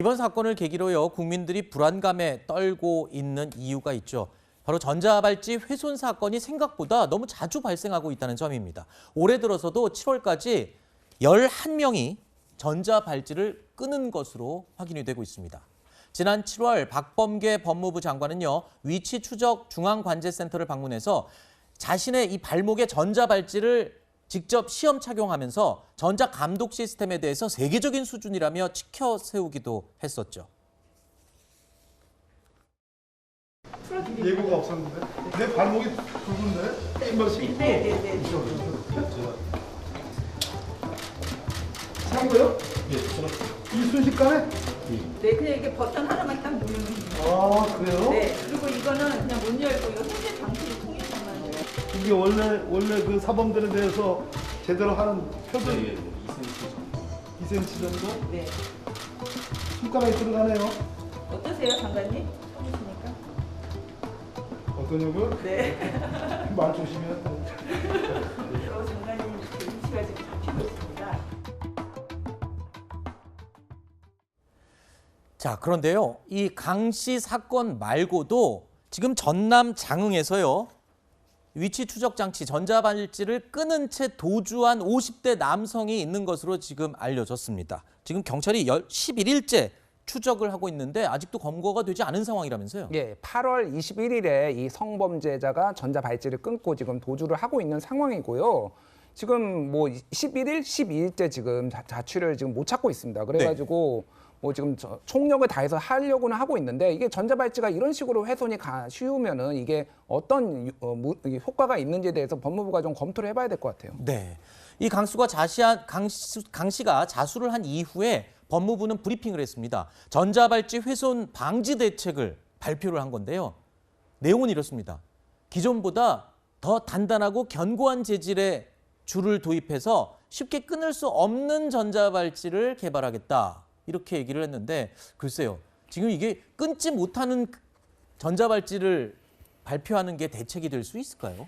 이번 사건을 계기로요, 국민들이 불안감에 떨고 있는 이유가 있죠. 바로 전자발찌 훼손 사건이 생각보다 너무 자주 발생하고 있다는 점입니다. 올해 들어서도 7월까지 11명이 전자발찌를 끄는 것으로 확인이 되고 있습니다. 지난 7월 박범계 법무부 장관은요, 위치 추적 중앙관제센터를 방문해서 자신의 이 발목에 전자발찌를 직접 시험 착용하면서 전자감독 시스템에 대해서 세계적인 수준이라며 치켜 세우기도 했었죠. 예고가 없었는데 내 발목이 굵은데 신발 신고 네네네. 산 거요? 이 순식간에? 네, 그냥 이렇게 버튼 하나만 딱 누르면 돼요. 아 그래요? 네, 그리고 이거는 그냥 문 열고 이거 손질 방식을 통해서만 해요. 이게 원래 그 사범들에 대해서 제대로 하는 표준 2cm 정도? 네. 손가락이 들어가네요. 어떠세요, 장관님? 해보시니까? 어떠냐고요? 네. 말 조심해야 돼. 장관님 그 위치가 지금 잡히고 있습니다. 자, 그런데요, 이 강 씨 사건 말고도 지금 전남 장흥에서요, 위치 추적 장치 전자발찌를 끄는 채 도주한 50대 남성이 있는 것으로 지금 알려졌습니다. 지금 경찰이 11일째 추적을 하고 있는데 아직도 검거가 되지 않은 상황이라면서요? 예, 8월 21일에 이 성범죄자가 전자발찌를 끊고 지금 도주를 하고 있는 상황이고요. 지금 뭐 11일, 12일째 지금 자취를 지금 못 찾고 있습니다. 그래가지고 뭐 지금 총력을 다해서 하려고는 하고 있는데 이게 전자발찌가 이런 식으로 훼손이 쉬우면은 이게 어떤 효과가 있는지에 대해서 법무부가 좀 검토를 해봐야 될 것 같아요. 네, 이 강 씨가 자수를 한 이후에 법무부는 브리핑을 했습니다. 전자발찌 훼손 방지 대책을 발표를 한 건데요. 내용은 이렇습니다. 기존보다 더 단단하고 견고한 재질의 줄을 도입해서 쉽게 끊을 수 없는 전자발찌를 개발하겠다. 이렇게 얘기를 했는데 글쎄요. 지금 이게 끊지 못하는 전자발찌를 발표하는 게 대책이 될 수 있을까요?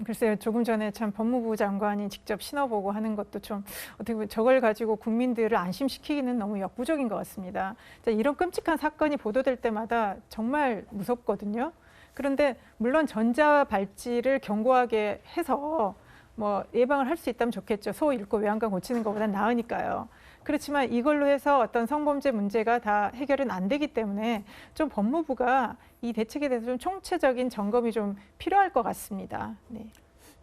글쎄요. 조금 전에 참 법무부 장관이 직접 신어보고 하는 것도 좀 어떻게 보면 저걸 가지고 국민들을 안심시키기는 너무 역부족인 것 같습니다. 이런 끔찍한 사건이 보도될 때마다 정말 무섭거든요. 그런데 물론 전자발찌를 견고하게 해서 뭐 예방을 할 수 있다면 좋겠죠. 소 잃고 외양간 고치는 것보다 나으니까요. 그렇지만 이걸로 해서 어떤 성범죄 문제가 다 해결은 안 되기 때문에 좀 법무부가 이 대책에 대해서 좀 총체적인 점검이 좀 필요할 것 같습니다. 네.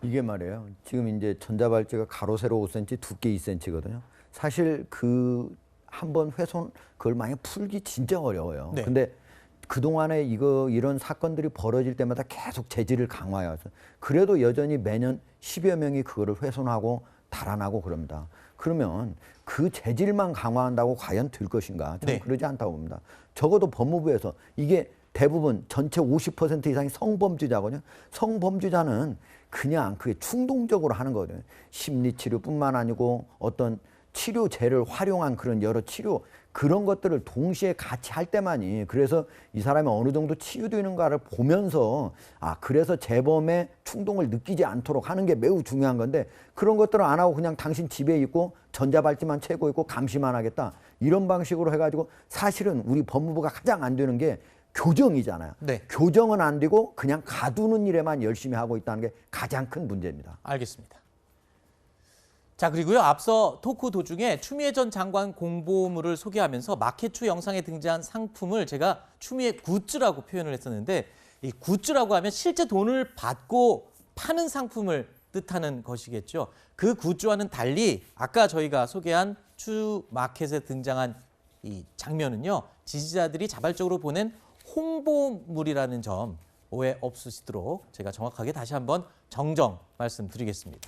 이게 말이에요. 지금 이제 전자발찌가 가로 세로 5cm, 두께 2cm거든요. 사실 그 한 번 훼손 그걸 만약 풀기 진짜 어려워요. 네. 근데 그동안에 이런 사건들이 벌어질 때마다 계속 재질을 강화해서 그래도 여전히 매년 10여 명이 그거를 훼손하고 달아나고 그럽니다. 그러면 그 재질만 강화한다고 과연 될 것인가? 저는 그러지 않다고 봅니다. 적어도 법무부에서 이게 대부분 전체 50% 이상이 성범죄자거든요. 성범죄자는 그냥 그게 충동적으로 하는 거거든요. 심리치료뿐만 아니고 어떤 치료제를 활용한 그런 여러 치료 그런 것들을 동시에 같이 할 때만이 그래서 이 사람이 어느 정도 치유되는가를 보면서 그래서 재범의 충동을 느끼지 않도록 하는 게 매우 중요한 건데 그런 것들을 안 하고 그냥 당신 집에 있고 전자발찌만 채고 있고 감시만 하겠다 이런 방식으로 해가지고 사실은 우리 법무부가 가장 안 되는 게 교정이잖아요. 네. 교정은 안 되고 그냥 가두는 일에만 열심히 하고 있다는 게 가장 큰 문제입니다. 알겠습니다. 자, 그리고요, 앞서 토크 도중에 추미애 전 장관 공보물을 소개하면서 마케추 영상에 등장한 상품을 제가 추미애 굿즈라고 표현을 했었는데 이 굿즈라고 하면 실제 돈을 받고 파는 상품을 뜻하는 것이겠죠. 그 굿즈와는 달리 아까 저희가 소개한 추 마켓에 등장한 이 장면은요, 지지자들이 자발적으로 보낸 홍보물이라는 점 오해 없으시도록 제가 정확하게 다시 한번 정정 말씀드리겠습니다.